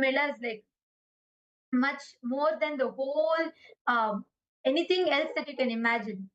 well as like much more than the whole anything else that you can imagine.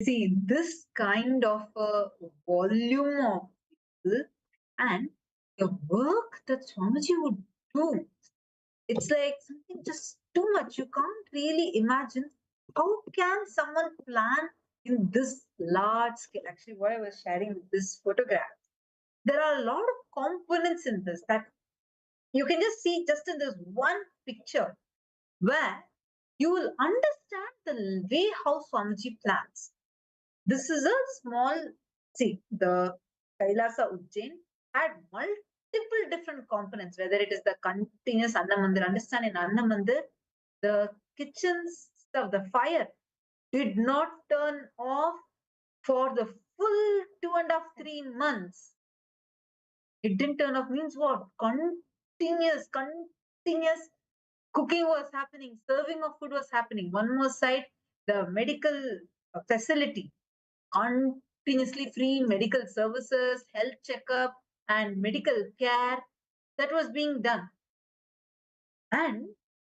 See, this kind of a volume of people and the work that Swamiji would do, it's like something just too much. You can't really imagine how can someone plan in this large scale. Actually, what I was sharing with this photograph, there are a lot of components in this that you can just see just in this one picture where you will understand the way how Swamiji plans. This is a small, see, the Kailasa Ujjain had multiple different components, whether it is the continuous Annamandir. Understand, in Annamandir, the kitchen stuff, the fire did not turn off for the full 2.5-3 months. It didn't turn off means what? Continuous cooking was happening, serving of food was happening. One more side, the medical facility, continuously free medical services, health checkup, and medical care that was being done. And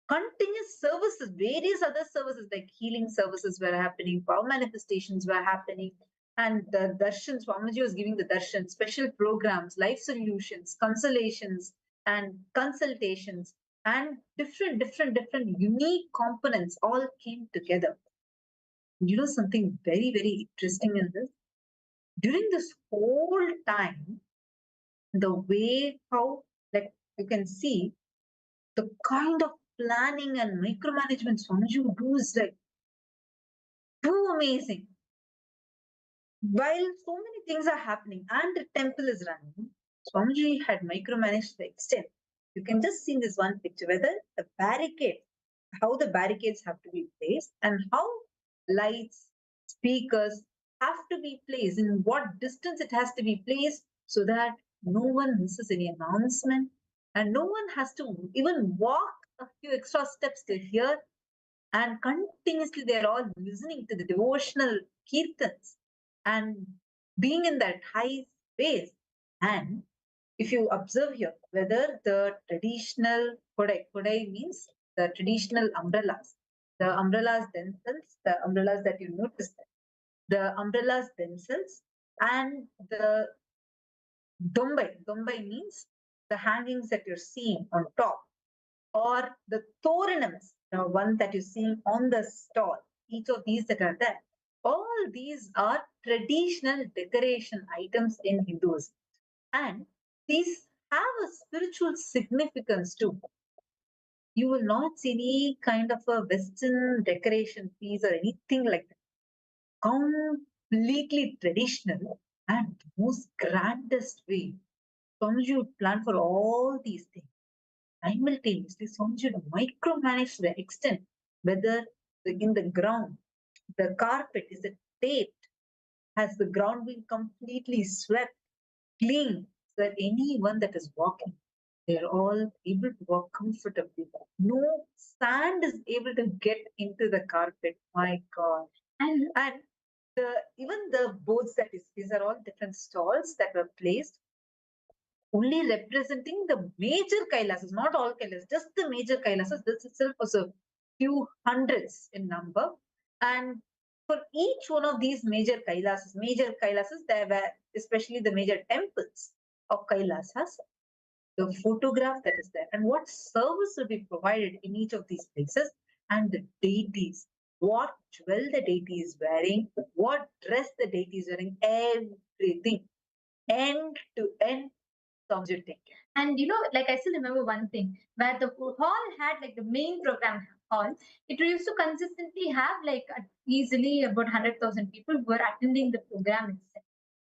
continuous services, various other services like healing services were happening, power manifestations were happening, and the darshan, Swamiji was giving the darshan, special programs, life solutions, consolations, and consultations, and different unique components all came together. You know something very, very interesting in this? During this whole time, the way how, like, you can see the kind of planning and micromanagement Swamiji would do is like too amazing. While so many things are happening and the temple is running, Swamiji had micromanaged the extent. You can just see in this one picture whether the barricade, how the barricades have to be placed and how lights, speakers have to be placed, in what distance it has to be placed so that no one misses any announcement and no one has to even walk a few extra steps to hear, and continuously they're all listening to the devotional kirtans and being in that high space. And if you observe here, whether the traditional kodai means the traditional umbrellas themselves, the umbrellas that you notice, the umbrellas themselves, and the dombai means the hangings that you're seeing on top, or the toranams, the one that you're seeing on the stall, each of these that are there, all these are traditional decoration items in Hinduism. And these have a spiritual significance too. You will not see any kind of a Western decoration piece or anything like that. Completely traditional and most grandest way. Swamiji would plan for all these things. Simultaneously, Swamiji would micromanage to the extent whether in the ground, the carpet is it taped, has the ground been completely swept, clean, so that anyone that is walking, they're all able to walk comfortably. No sand is able to get into the carpet. My God. And even the boards that is, these are all different stalls that were placed, only representing the major Kailasas, not all Kailasas, just the major Kailasas. This itself was a few hundreds in number. And for each one of these major Kailasas, there were especially the major temples of Kailasas, the photograph that is there, and what service will be provided in each of these places, and the deities, what jewel the deity is wearing, what dress the deity is wearing, everything, end to end, subjecting. And like I still remember one thing where the hall had like the main program hall. It used to consistently have like easily about 100,000 people who were attending the program itself.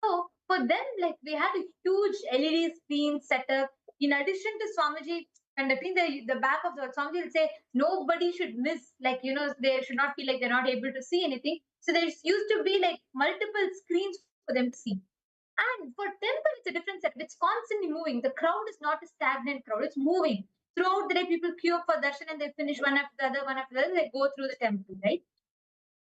So for them, like we had a huge LED screen set up. In addition to Swamiji conducting the back of the Swamiji will say nobody should miss, like they should not feel like they're not able to see anything. So there used to be like multiple screens for them to see. And for temple, it's a different set. It's constantly moving. The crowd is not a stagnant crowd. It's moving. Throughout the day, people queue up for darshan and they finish one after the other, one after the other. They go through the temple, right?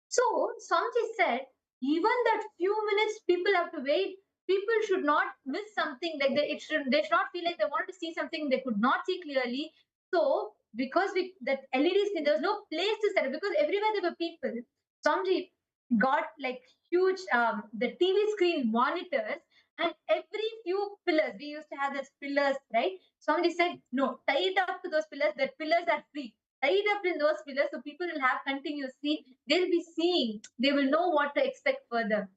So Swamiji said, even that few minutes people have to wait, people should not miss something. Like they should not feel like they wanted to see something they could not see clearly. So because that LED screen, there was no place to set it because everywhere there were people. Swamiji got like huge the TV screen monitors and every few pillars. We used to have those pillars, right? Swamiji said, no, tie it up to those pillars. That pillars are free. Tie it up in those pillars so people will have continuously, they'll be seeing, they will know what to expect further.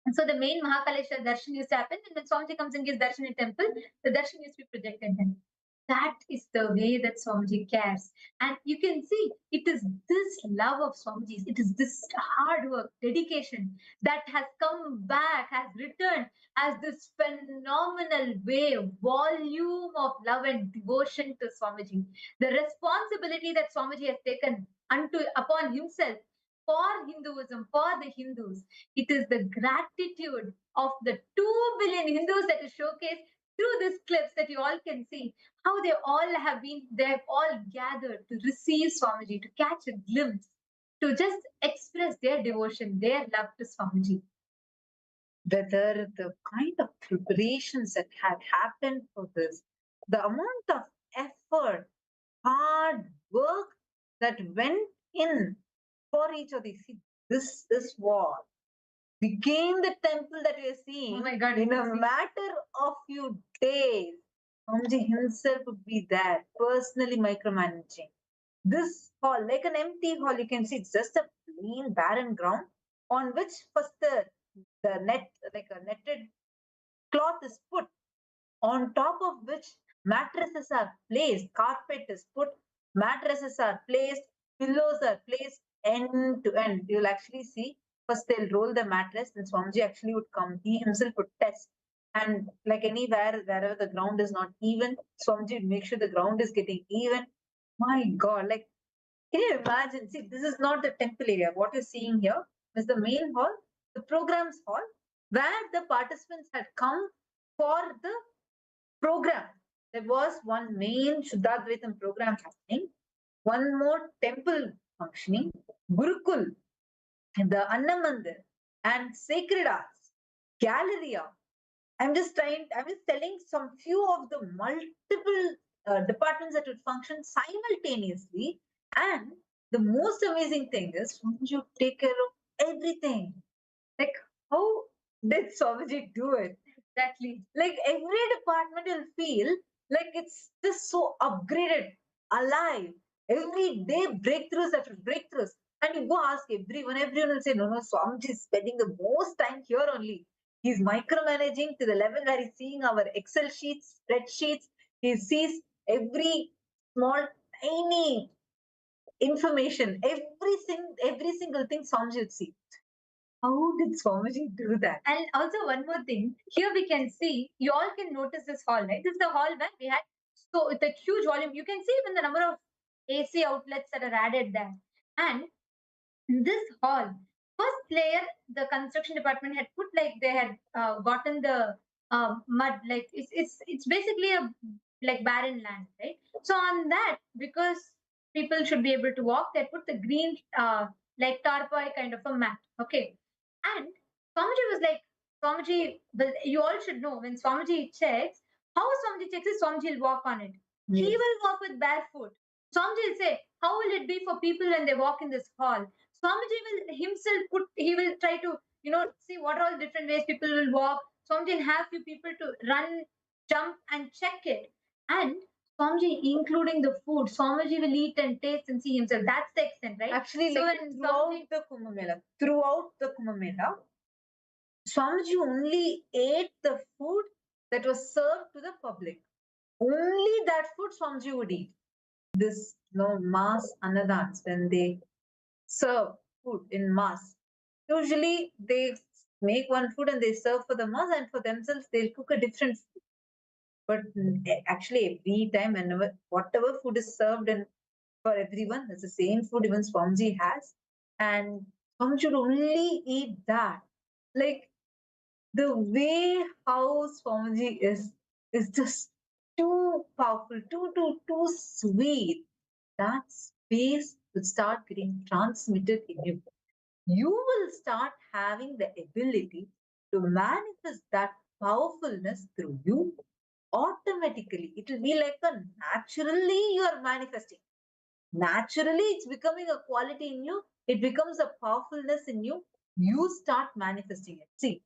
And so the main Mahakaleshwar darshan used to happen, and when Swamiji comes and gives darshan in temple, the darshan used to be projected then. That is the way that Swamiji cares. And you can see it is this love of Swamiji's, it is this hard work, dedication that has come back, has returned as this phenomenal wave, volume of love and devotion to Swamiji. The responsibility that Swamiji has taken upon himself for Hinduism, for the Hindus. It is the gratitude of the 2 billion Hindus that is showcased through these clips that you all can see. How they have all gathered to receive Swamiji, to catch a glimpse, to just express their devotion, their love to Swamiji. Whether the kind of preparations that had happened for this, the amount of effort, hard work that went in for each of these. See, this wall became the temple that we are seeing. Oh my God, in a matter of few days. Swamiji himself would be there, personally micromanaging. This hall, like an empty hall, you can see it's just a plain barren ground on which first the net, like a netted cloth is put, on top of which mattresses are placed, carpet is put, mattresses are placed, pillows are placed end to end. You'll actually see first they'll roll the mattress, then Swamiji actually would come. He himself would test. And like anywhere, wherever the ground is not even, Swamiji would make sure the ground is getting even. My God, like, can you imagine? See, this is not the temple area. What you're seeing here is the main hall, the programs hall, where the participants had come for the program. There was one main Shuddhadvaitam program happening, one more temple functioning, Gurukul, the Annamandir, and Sacred Arts, Galleria. I'm just telling some few of the multiple departments that would function simultaneously. And the most amazing thing is, you take care of everything. Like, how did Swamiji do it? Exactly. Like, every department will feel like it's just so upgraded, alive. Every day, breakthroughs after breakthroughs. And you go ask everyone will say, no, Swamiji is spending the most time here only. He's micromanaging to the level where he's seeing our Excel sheets, spreadsheets. He sees every small, tiny information, every single thing Swamiji would see. How did Swamiji do that? And also one more thing, here we can see, you all can notice this hall, right? This is the hall where we had so the huge volume. You can see even the number of AC outlets that are added there. And this hall, first layer, the construction department had put like they had gotten the mud, like it's basically a like barren land, right? So on that, because people should be able to walk, they put the green like tarpaulin kind of a mat. Okay. And Swamiji was like, Swamiji, well, you all should know when Swamiji checks, how Swamiji checks is Swamiji will walk on it. Yes. He will walk with barefoot. Swamiji will say, how will it be for people when they walk in this hall? Swamiji will himself he will try to, see what are all different ways people will walk. Swamiji will have few people to run, jump, and check it. And Swamiji, including the food, Swamiji will eat and taste and see himself. That's the extent, right? Actually, so like throughout the Kumbh Mela, Swamiji only ate the food that was served to the public. Only that food Swamiji would eat. This mass annadans, when they serve food in mass, usually they make one food and they serve for the mass, and for themselves they'll cook a different food. But actually, every time, whenever whatever food is served and for everyone, it's the same food even Swamiji has, and Swamiji should only eat that. Like the way how Swamiji is just too powerful, too sweet. That space will start getting transmitted in you. You will start having the ability to manifest that powerfulness through you automatically. It will be like a naturally you are manifesting. Naturally, it's becoming a quality in you. It becomes a powerfulness in you. You start manifesting it. See,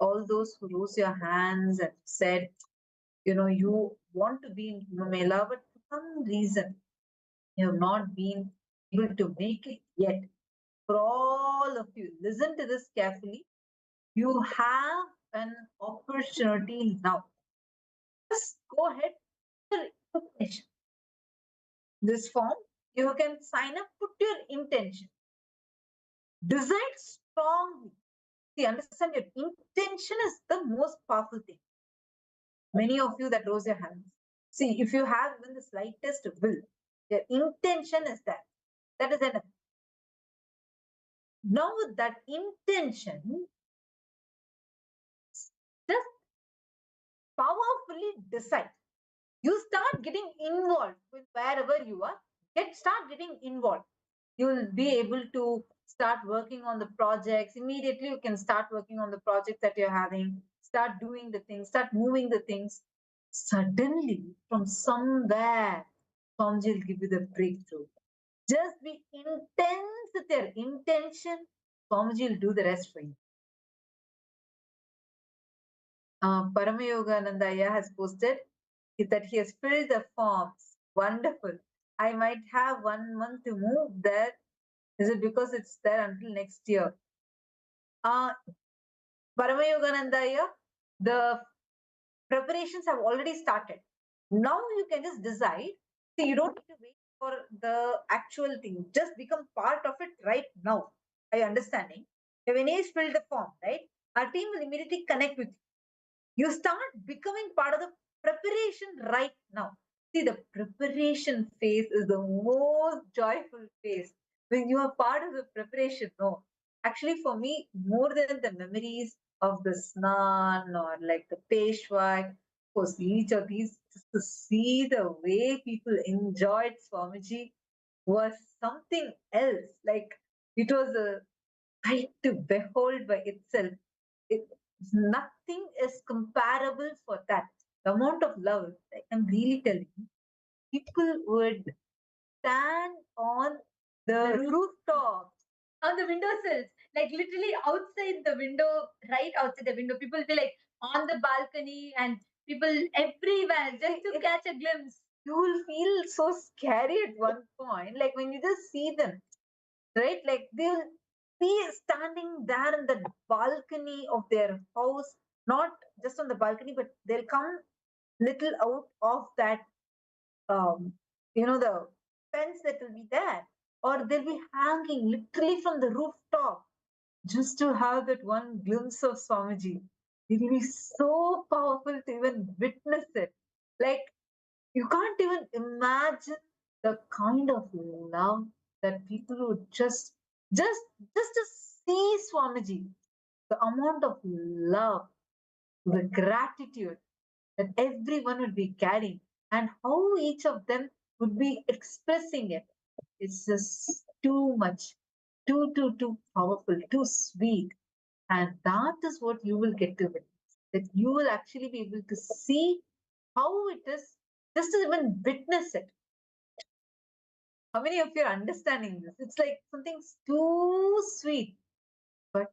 all those who rose your hands and said, you want to be in Kumbh Mela, but for some reason you have not been able to make it yet. For all of you, listen to this carefully. You have an opportunity now. Just go ahead, this form, you can sign up, put your intention. Decide strongly. See, understand your intention is the most powerful thing. Many of you that rose your hands. See, if you have even the slightest will, your intention is that. That is enough. Now with that intention, just powerfully decide. You start getting involved with wherever you are. Start getting involved. You will be able to start working on the projects. Immediately you can start working on the projects that you're having. Start doing the things. Start moving the things. Suddenly, from somewhere, Swamiji will give you the breakthrough. Just be intense with your intention. Swamiji will do the rest for you. Paramayoganandaya has posted that he has filled the forms. Wonderful. I might have 1 month to move there. Is it because it's there until next year? Paramayoganandaya, the preparations have already started. Now you can just decide. See, you don't need to wait for the actual thing. Just become part of it right now. Are you understanding? When he's filled the form, right? Our team will immediately connect with you. You start becoming part of the preparation right now. See, the preparation phase is the most joyful phase. When you are part of the preparation, no. Actually, for me, more than the memories of the snan or like the peshwa, of course, each of these, just to see the way people enjoyed Swamiji was something else. Like it was a sight to behold by itself. Nothing is comparable for that. The amount of love, like I'm really telling you, people would stand on the rooftop, on the windowsills, like literally outside the window, right outside the window. People will be like on the balcony and people everywhere just to catch a glimpse. You will feel so scary at one point, like when you just see them, right? Like they'll be standing there in the balcony of their house, not just on the balcony, but they'll come little out of that, the fence that will be there, or they'll be hanging literally from the rooftop just to have that one glimpse of Swamiji. It will be so powerful to even witness it. Like you can't even imagine the kind of love that people would just to see Swamiji, the amount of love, the gratitude that everyone would be carrying, and how each of them would be expressing it. It's just too much, too powerful, too sweet. And that is what you will get to witness. That you will actually be able to see how it is, just to even witness it. How many of you are understanding this? It's like something too sweet, but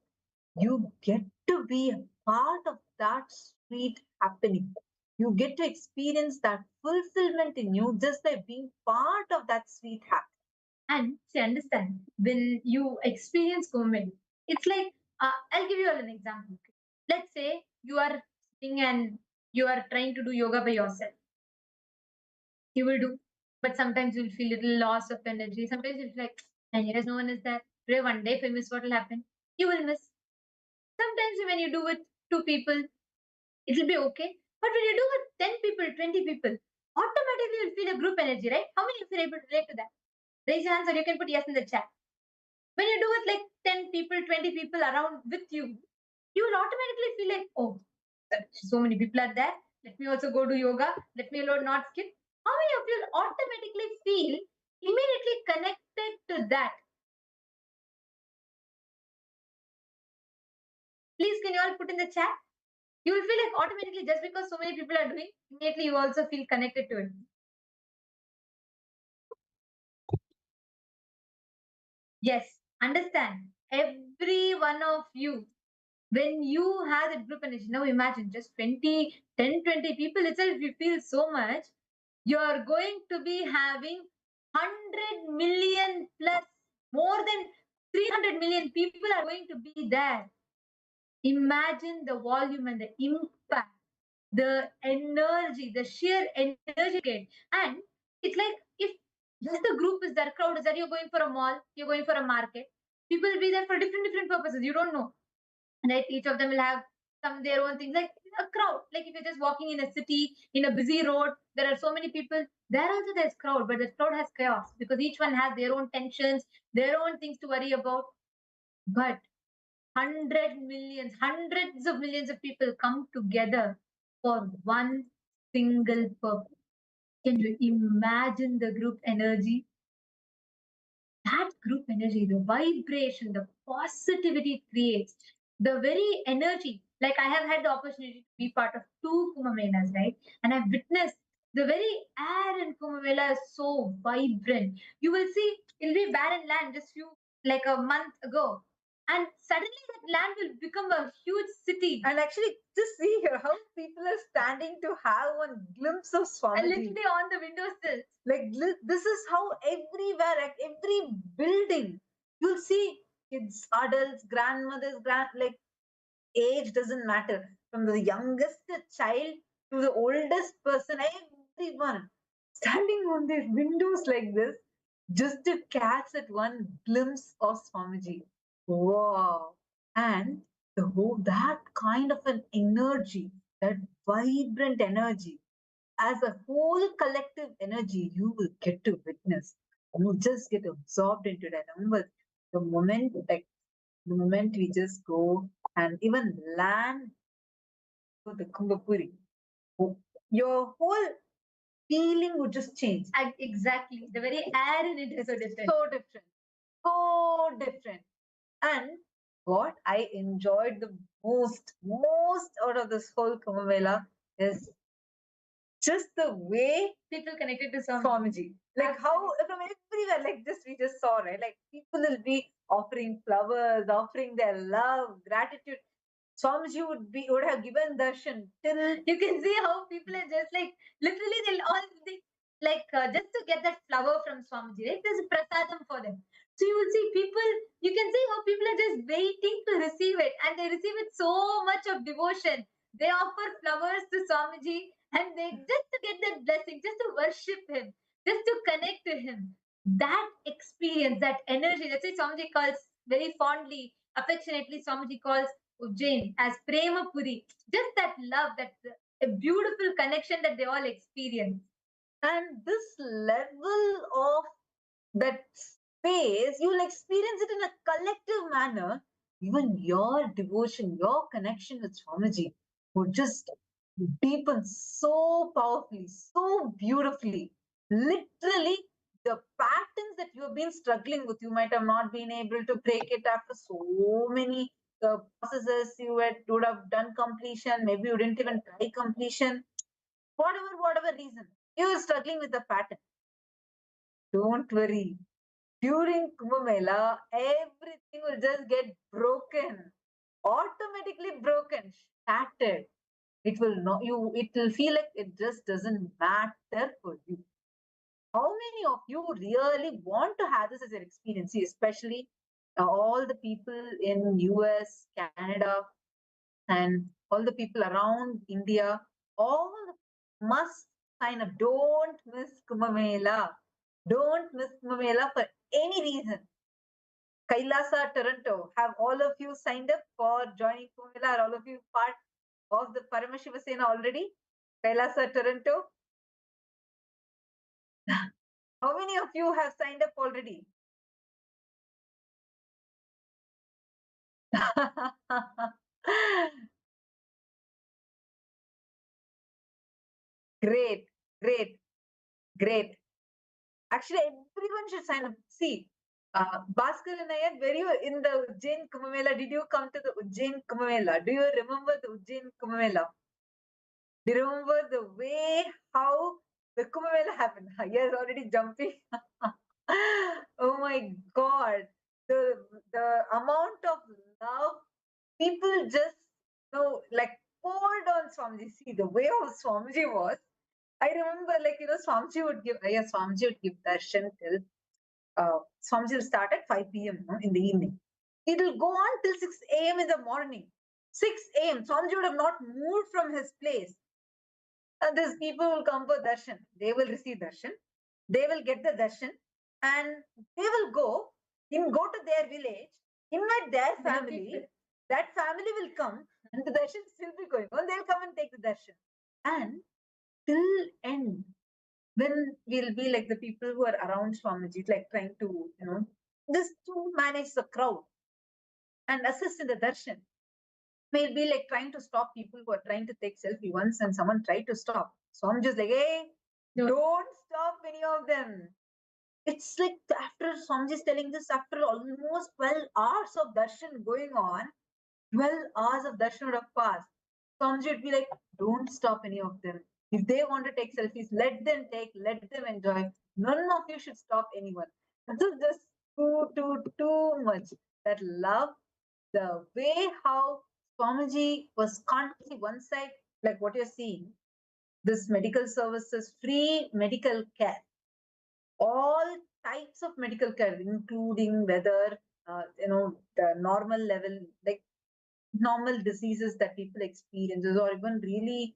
you get to be a part of that sweet happening. You get to experience that fulfillment in you just by being part of that sweet happening. And see, understand, when you experience movement, it's like, I'll give you all an example. Let's say you are sitting and you are trying to do yoga by yourself. You will do, but sometimes you'll feel little loss of energy. Sometimes you'll feel like, and here is no one is there. Today, one day, if I miss, what will happen? You will miss. Sometimes when you do with two people, it will be okay. But when you do with 10 people, 20 people, automatically you'll feel a group energy, right? How many of you are able to relate to that? Raise your hands or you can put yes in the chat. When you do it like 10 people, 20 people around with you, you will automatically feel like, oh, so many people are there. Let me also go do yoga. Let me alone not skip. How many of you will automatically feel immediately connected to that? Please, can you all put in the chat? You will feel like automatically, just because so many people are doing, immediately you also feel connected to it. Yes, understand. Every one of you, when you have that group energy, now imagine just 20, 10, 20 people itself, you feel so much, you're going to be having 100 million plus, more than 300 million people are going to be there. Imagine the volume and the impact, the energy, the sheer energy. And it's like, if just the group is there, crowd is there, you're going for a mall, you're going for a market, people will be there for different purposes. You don't know, right? Each of them will have some their own things, like a crowd. Like if you're just walking in a city, in a busy road, there are so many people. There also there's crowd, but the crowd has chaos because each one has their own tensions, their own things to worry about. But hundreds of millions of people come together for one single purpose. Can you imagine the group energy? That group energy, the vibration, the positivity it creates, the very energy. Like I have had the opportunity to be part of two Kumbh Melas, right? And I've witnessed the very air in Kumbh Mela is so vibrant. You will see it'll be barren land just like a month ago. And suddenly that land will become a huge city. And actually, just see here how people are standing to have one glimpse of And Swamiji. literally on the windowsills. Like this is how everywhere, at every building, you'll see kids, adults, grandmothers, like age doesn't matter. From the youngest child to the oldest person, everyone standing on their windows like this just to catch that one glimpse of Swamiji. Wow. And the whole that kind of an energy, that vibrant energy, as a whole collective energy, you will get to witness. You just get absorbed into that. Remember, the moment we just go and even land to the Kumbapuri, your whole feeling would just change. Exactly. The very air in it is so different. So different. So different. And what I enjoyed the most out of this whole Kumbh Mela is just the way People connected to Swamiji. Like how from everywhere, like this we just saw, right? Like people will be offering flowers, offering their love, gratitude. Swamiji would have given darshan till you can see how people are just like literally just to get that flower from Swamiji, right? There's a prasadam for them. So you will see people, you can see how people are just waiting to receive it, and they receive it so much of devotion. They offer flowers to Swamiji and they just to get that blessing, just to worship him, just to connect to him. That experience, that energy, that's why Swamiji calls very fondly, affectionately, Swamiji calls Ujjain as Prema Puri. Just that love, that a beautiful connection that they all experience. and this level of that space, you will experience it in a collective manner. Even your devotion, your connection with Swamiji would just deepen so powerfully, so beautifully. Literally, the patterns that you have been struggling with, you might have not been able to break it after so many processes you would have done completion, maybe you didn't even try completion, whatever reason, you're struggling with the pattern. Don't worry. During Kumbh Mela, everything will just get broken, automatically broken, shattered. It will not you. It will feel like it just doesn't matter for you. How many of you really want to have this as an experience? See, especially all the people in US, Canada, and all the people around India, all must sign up. Don't miss Kumbh Mela. Don't miss Kumbh Mela for any reason. Kailasa, Toronto, have all of you signed up for joining Kumbh Mela? Are all of you part of the Paramashiva Sena already? Kailasa, Toronto. How many of you have signed up already? Great, great, great. Actually, everyone should sign up. See, Bhaskar and I, were you in the Ujjain Kumbh Mela? Did you come to the Ujjain Kumbh Mela? Do you remember the Ujjain Kumbh Mela? Do you remember the way how the Kumbh Mela happened? Yes, already jumping. Oh my God. The amount of love people just like poured on Swamiji. See, the way how Swamiji was. I remember, Swamiji would give, Swamiji would give darshan till Swamiji will start at 5 p.m. In the evening. It will go on till 6 a.m. in the morning. 6 a.m. Swamiji would have not moved from his place. And these people will come for darshan. They will receive darshan. They will get the darshan. And they will go to their village, invite their family. That family will come and the darshan still be going on. They'll come and take the darshan. And till end, when we'll be like the people who are around Swamiji, like trying to, just to manage the crowd and assist in the darshan. We'll be like trying to stop people who are trying to take selfie once and someone tried to stop. So I'm just like, hey, don't stop any of them. It's like after Swamiji is telling this, after almost 12 hours of darshan going on, 12 hours of darshan would have passed. Swamiji would be like, don't stop any of them. If they want to take selfies, let them take, let them enjoy. None of you should stop anyone. This is just too much. That love, the way how Swamiji was constantly one side, like what you're seeing, this medical services, free medical care, all types of medical care, including whether, the normal level, like normal diseases that people experiences, or even really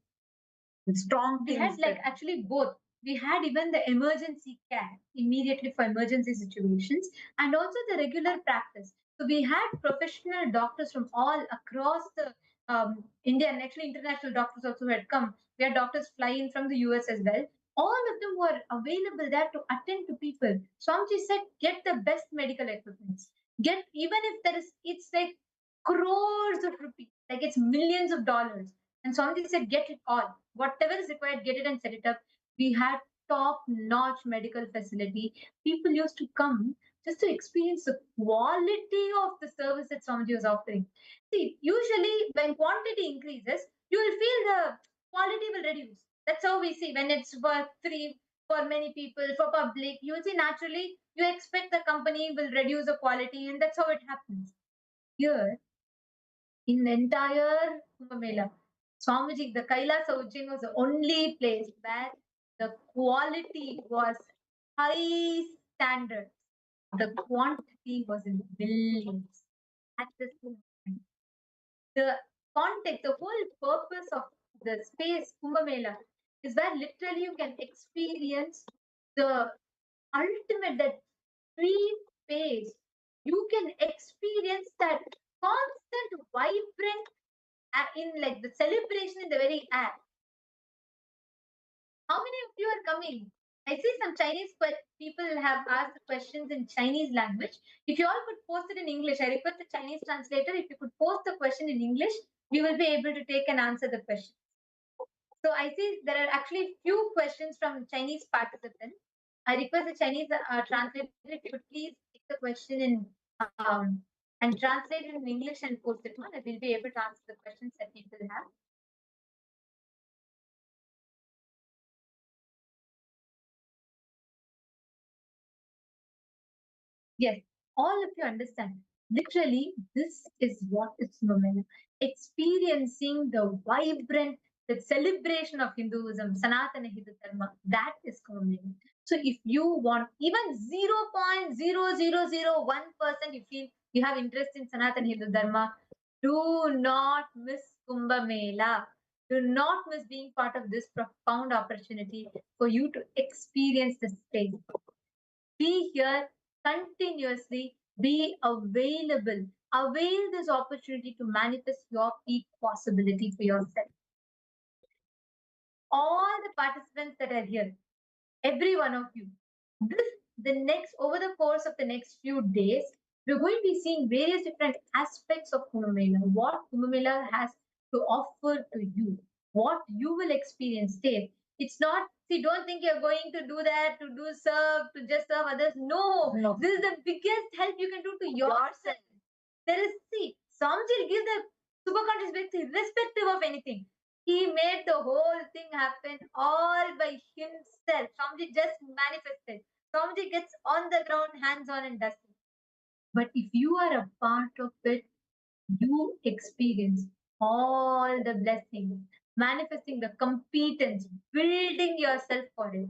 strong We things. had like actually both. We had even the emergency care immediately for emergency situations and also the regular practice. So we had professional doctors from all across the India, and actually international doctors also had come. We had doctors flying from the US as well. All of them were available there to attend to people. Swamiji said, get the best medical equipment. Get, even if there is, it's like crores of rupees, like it's millions of dollars. And Swamiji said, get it all. Whatever is required, get it and set it up. We had top-notch medical facility. People used to come just to experience the quality of the service that Swamiji was offering. See, usually when quantity increases, you will feel the quality will reduce. That's how we see when it's for free, for many people, for public. You see, naturally, you expect the company will reduce the quality, and that's how it happens. Here, in the entire Kumbh Mela, Swamiji, the Kailasa Ujjain was the only place where the quality was high standard. The quantity was in billions. At the same time, the context, the whole purpose of the space Kumbh Mela is where literally you can experience the ultimate, that free space. You can experience that constant, vibrant, in like the celebration in the very act. How many of you are coming? I see some Chinese people have asked questions in Chinese language. If you all could post it in English, I request the Chinese translator. If you could post the question in English, we will be able to take and answer the question. So I see there are actually few questions from Chinese participants. I request the Chinese translator if you could please take the question in. and translate it in English and post it on. I will be able to answer the questions that people have. Yes, all of you understand. Literally, this is what is Kumbh. Experiencing the vibrant, the celebration of Hinduism, Sanatana Hindu Dharma, that is Kumbh. So if you want even 0.0001%, you feel you have interest in Sanatana Hindu Dharma, do not miss Kumbh Mela. Do not miss being part of this profound opportunity for you to experience the space. Be here continuously, be available. Avail this opportunity to manifest your peak possibility for yourself. All the participants that are here, every one of you, over the course of the next few days, we're going to be seeing various different aspects of Kumbh Mela, what Kumbh Mela has to offer to you, what you will experience there. It's not, see, don't think you're going to do that, to just serve others. No. This is the biggest help you can do to yourself. There is, see, Swamiji gives the superconscious irrespective of anything. He made the whole thing happen all by himself. Swamiji just manifested. Swamiji gets on the ground, hands on, and does it. But if you are a part of it, you experience all the blessings, manifesting the competence, building yourself for it.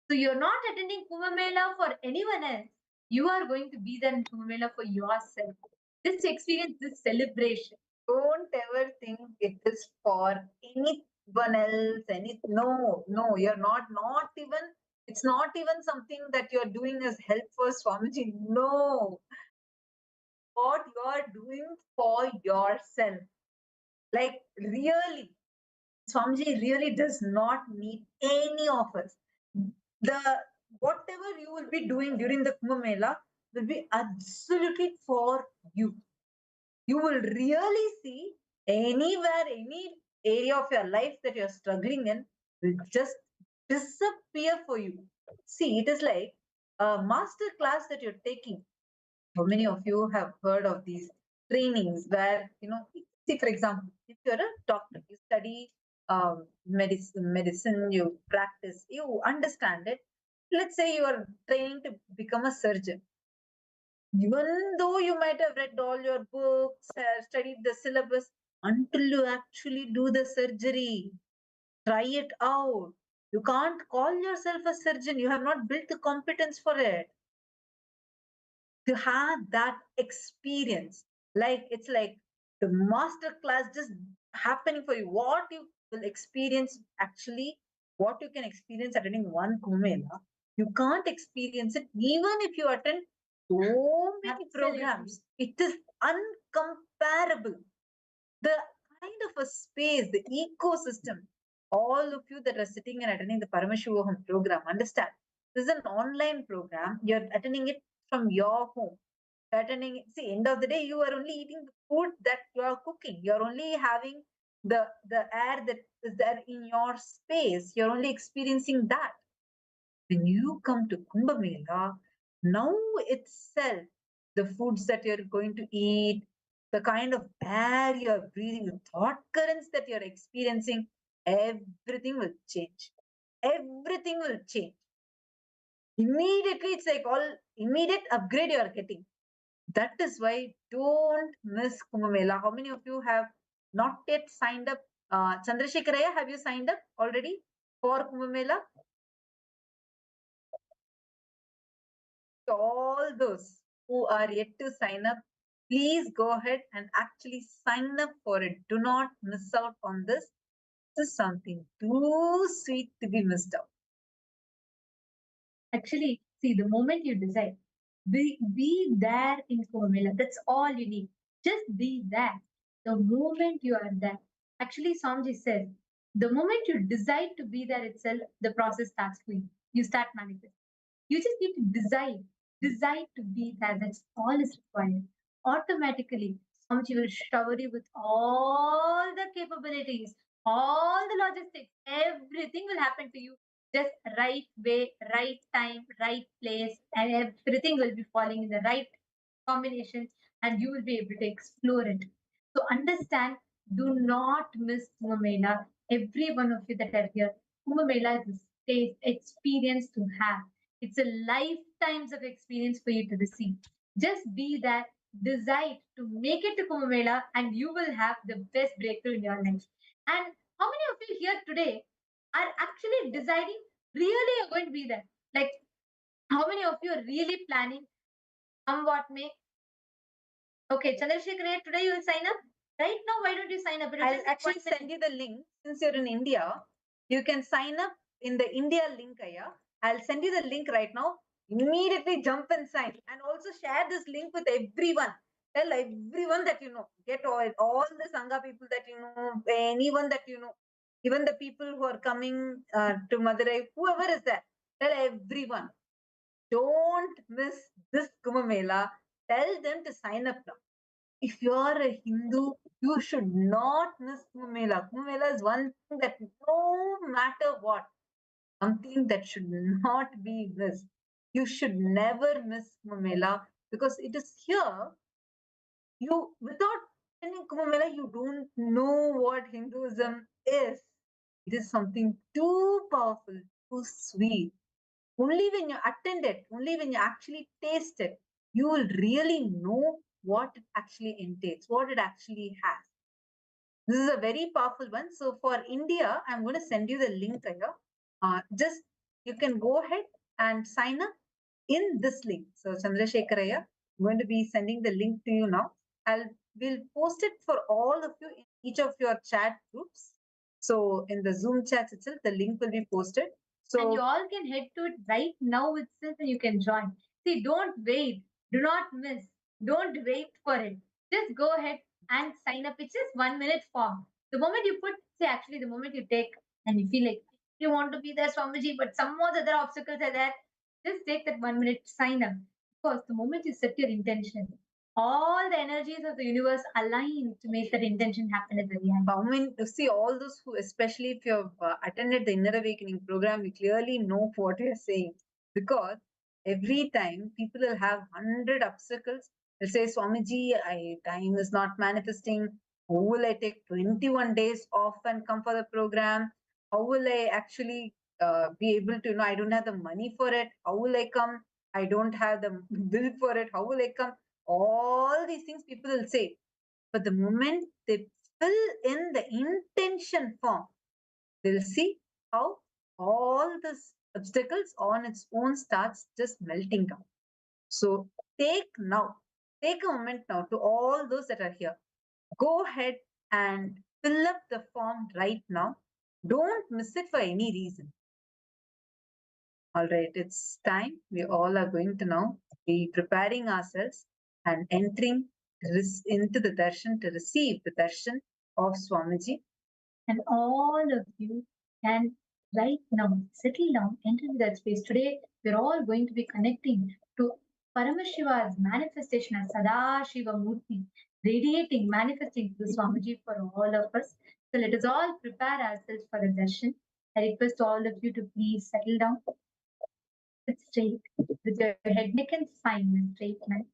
So you're not attending Kumbh Mela for anyone else. You are going to be there in Kumbh Mela for yourself. This experience, this celebration. Don't ever think it is for anyone else. No, you're not even, it's not even something that you're doing as help for Swamiji. No. What you're doing for yourself. Like really, Swamiji really does not need any of us. Whatever you will be doing during the Kumbh Mela will be absolutely for you. You will really see anywhere, any area of your life that you're struggling in will just disappear for you. See, it is like a master class that you're taking. How many of you have heard of these trainings where, see, for example, if you're a doctor, you study medicine, you practice, you understand it. Let's say you are training to become a surgeon. Even though you might have read all your books, studied the syllabus, until you actually do the surgery, try it out. You can't call yourself a surgeon. You have not built the competence for it. To have that experience, like it's like the master class just happening for you. What you will experience, actually, what you can experience attending one Kumbh Mela, you can't experience it even if you attend so many programs. It is uncomparable. The kind of a space, the ecosystem, all of you that are sitting and attending the Paramashivam program, understand, this is an online program. You're attending it from your home. Attending, see, end of the day, you are only eating the food that you are cooking. You're only having the air that is there in your space. You're only experiencing that. When you come to Kumbh Mela, now itself, the foods that you're going to eat, the kind of air you're breathing, the thought currents that you're experiencing, everything will change. Everything will change. Immediately, it's like all immediate upgrade you are getting. That is why don't miss Kumbh Mela. How many of you have not yet signed up? Chandrasekharaya, have you signed up already for Kumbh Mela? All those who are yet to sign up, please go ahead and actually sign up for it. Do not miss out on this. This is something too sweet to be missed out. Actually, see, the moment you decide, be there in Kumbh Mela. That's all you need. Just be there. The moment you are there. Actually, Swamiji says, the moment you decide to be there itself, the process starts for you. You start manifesting. You just need to decide to be there. That's all is required. Automatically, Swamiji will shower you with all the capabilities, all the logistics, everything will happen to you. Just right way, right time, right place, and everything will be falling in the right combination, and you will be able to explore it. So understand, do not miss Kumbh Mela. Every one of you that are here, Kumbh Mela is a state experience to have. It's a lifetimes of experience for you to receive. Just be there, decide to make it to Kumbh Mela, and you will have the best breakthrough in your life. And how many of you here today are actually deciding really are going to be there? Like, how many of you are really planning come what may? Okay, Chandrasekhar, today you will sign up? Right now, why don't you sign up? I'll actually send you the link. Since you're in India, you can sign up in the India link, Aya. I'll send you the link right now. Immediately jump and sign. And also share this link with everyone. Tell everyone that you know. Get all the Sangha people that you know, anyone that you know, even the people who are coming to Madurai, whoever is there. Tell everyone. Don't miss this Kumbh Mela. Tell them to sign up now. If you're a Hindu, you should not miss Kumbh Mela. Kumbh Mela is one thing that no matter what, something that should not be missed. You should never miss Kumbh Mela because it is here. You, without attending Kumbh Mela, you don't know what Hinduism is. It is something too powerful, too sweet. Only when you attend it, only when you actually taste it, you will really know what it actually entails, what it actually has. This is a very powerful one. So for India, I'm going to send you the link here. Just you can go ahead and sign up in this link. So Chandrasekharaya, I'm going to be sending the link to you now. We'll post it for all of you in each of your chat groups. So in the Zoom chat itself, the link will be posted. So and you all can head to it right now itself and you can join. See, don't wait. Do not miss. Don't wait for it. Just go ahead and sign up. It's just 1 minute form. The moment you put, say, actually, the moment you take and you feel like you want to be there, Swamiji, but some more other obstacles are there, just take that 1 minute sign up. Because the moment you set your intention, all the energies of the universe align to make that intention happen at the reality. I mean, you see, all those who, especially if you've attended the Inner Awakening program, you clearly know what you're saying. Because every time people will have 100 obstacles, they'll say, Swamiji, time is not manifesting. How will I take 21 days off and come for the program? How will I actually be able to, I don't have the money for it. How will I come? I don't have the bill for it. How will I come? All these things people will say. But the moment they fill in the intention form, they'll see how all the obstacles on its own starts just melting down. So take a moment now to all those that are here. Go ahead and fill up the form right now. Don't miss it for any reason. All right, it's time. We all are going to now be preparing ourselves and entering into the darshan to receive the darshan of Swamiji. And all of you can right now settle down, enter that space. Today, we're all going to be connecting to Paramashiva's manifestation as Sadashiva Murthy, radiating, manifesting to Swamiji for all of us. So let us all prepare ourselves for the darshan. I request all of you to please settle down. Sit straight with your head, neck, and spine in a straight line.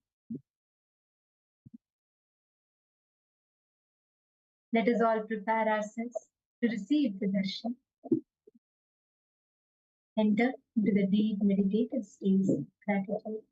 Let us all prepare ourselves to receive the darshan. Enter into the deep meditative state of gratitude.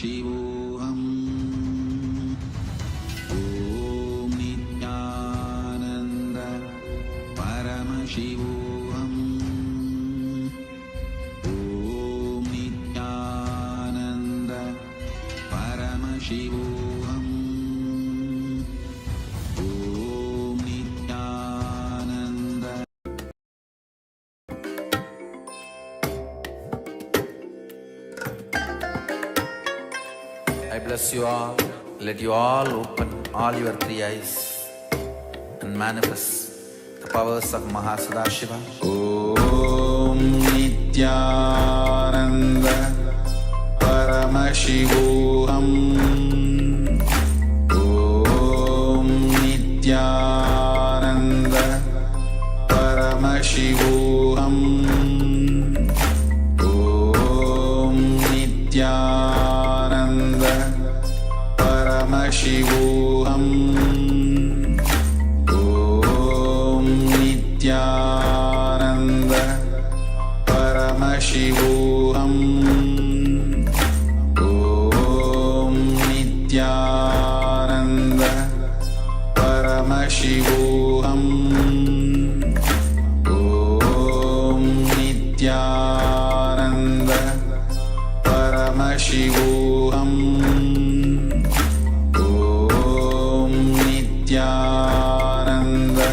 Paramashivoham. Om Nityananda Paramashivoham. Om Nityananda Paramashivoham. Om Nityananda. I bless you all. Let you all open all your three eyes and manifest the powers of Bhava Sadashiva. Om Nityananda Paramashivoham. Om Nityananda Paramashivoham. Om Nityananda Paramashivoham. Om Nityananda Paramashivoham. Om Nityananda Paramashivoham. Om Nityananda Paramashivoham. Om Nityananda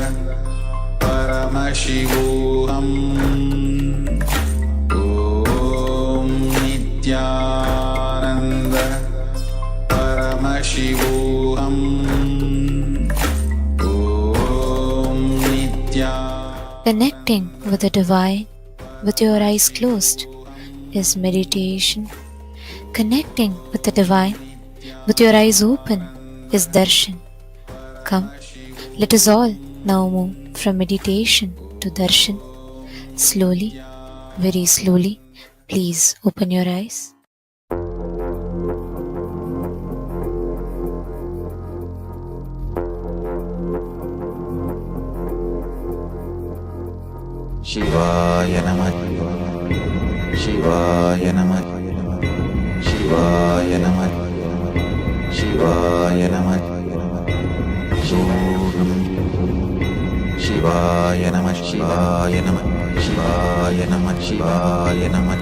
Paramashivoham. Om Nityananda Paramashivoham. Om Nityananda. Connecting with the divine with your eyes closed is meditation. Connecting with the divine with your eyes open is darshan. Come, let us all now move from meditation to darshan. Slowly, very slowly, please open your eyes. Shivaya Namah. Shivaya Namah. Shivaya Namah. Shivaya Namah. Shivaya Namah. Shivaya Namah. Shivaya Namah. Shivaya Namah.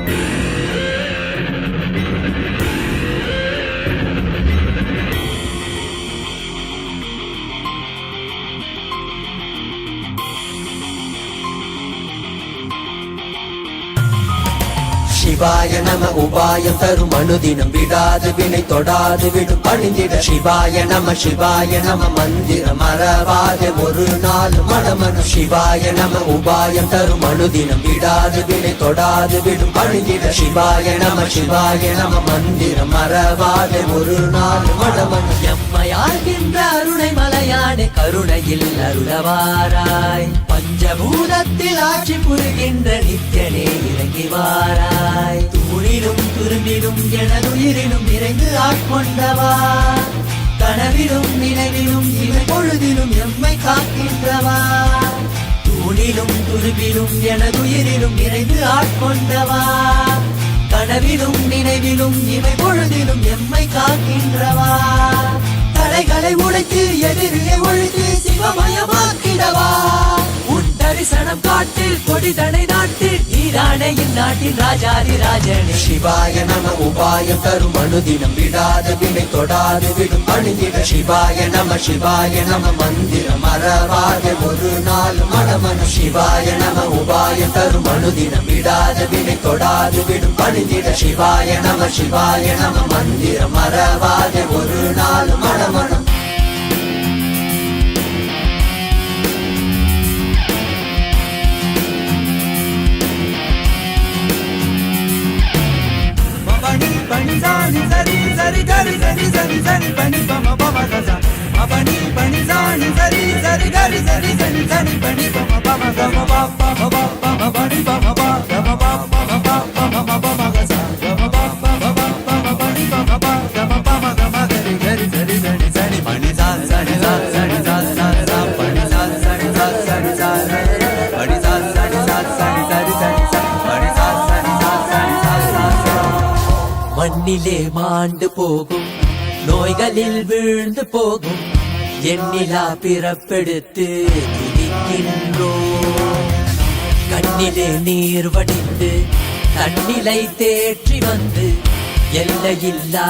சிவாய நம உபாயம் தரும் அனுதினம் விடாது வினை தொடாது விடும் பணிந்திட சிவாய நம மந்திரம் மறவாதே ஒரு நாள் மனமனு சிவாய நம உபாயம் தரும் அனுதினம் விடாது வினை தொடாது விடும் பணிந்திட சிவாய நம மந்திரம் மறவாதே ஒரு நாள் மனமனு எம்மையாகின்ற அருணை மலையானே கருணையில் அருளவாராய் பஞ்சபூதத்தில் ஆட்சி புரிகின்ற நித்யனே இறங்கி வாராய் தூணிலும் துரும்பிலும் எனதுயிரிலும் நிறைந்து ஆட்கொண்டவா கனவிலும் நினைவிலும் இவை பொழுதிலும் எம்மை காக்கின்றவா தூணிலும் துரும்பிலும் எனதுயிரிலும் நிறைந்து ஆட்கொண்டவா கனவிலும் நினைவிலும் இவை பொழுதிலும் எம்மை காக்கின்றவா தடைகளை உடைத்து எதிரியை ஒழித்து சிவமயமாக்கிடவா உன் தரிசனம் காட்டில் கொடிதடை நாட்டில் நீரானே இந்நாட்டின் ராஜாதி ராஜனே சிவாய நம உபாயம் தரும் அனுதினம் விடாத வினை தொடாது விடும் பணிந்திட சிவாய நம மந்திரம் மறவாதே ஒரு நாள் மனமனு சிவாய நம உபாயம் தரும் அனுதினம் விடாத வினை தொடாது விடும் பணிந்திட சிவாய நம மந்திரம் மறவாதே ஒரு நாள் மனமனு Pani zani zari zari gari zari zari zari pani pama pama gaza. Pani pani zani zari zari gari zari zari zari pani pama pama gama pama pama pama pani pama pama gama pama pama pama gaza. Gama pama pama pama pani pama pama gama pama gama gari gari zari zari zari pani zani zani zani zani zani zani zani pani zani zani zani zani zani pani zani zani zani zani zani zani pani zani zani zani zani zani zani மண்ணிலே மாண்டு போகும், நோய்களில் வீழ்ந்து போகும், எண்ணிலா பிறப்பெடுத்து துதிக்கின்றோம். கண்ணிலே நீர் வடிந்து தன்னிலை தேற்றி வந்து எல்லையில்லா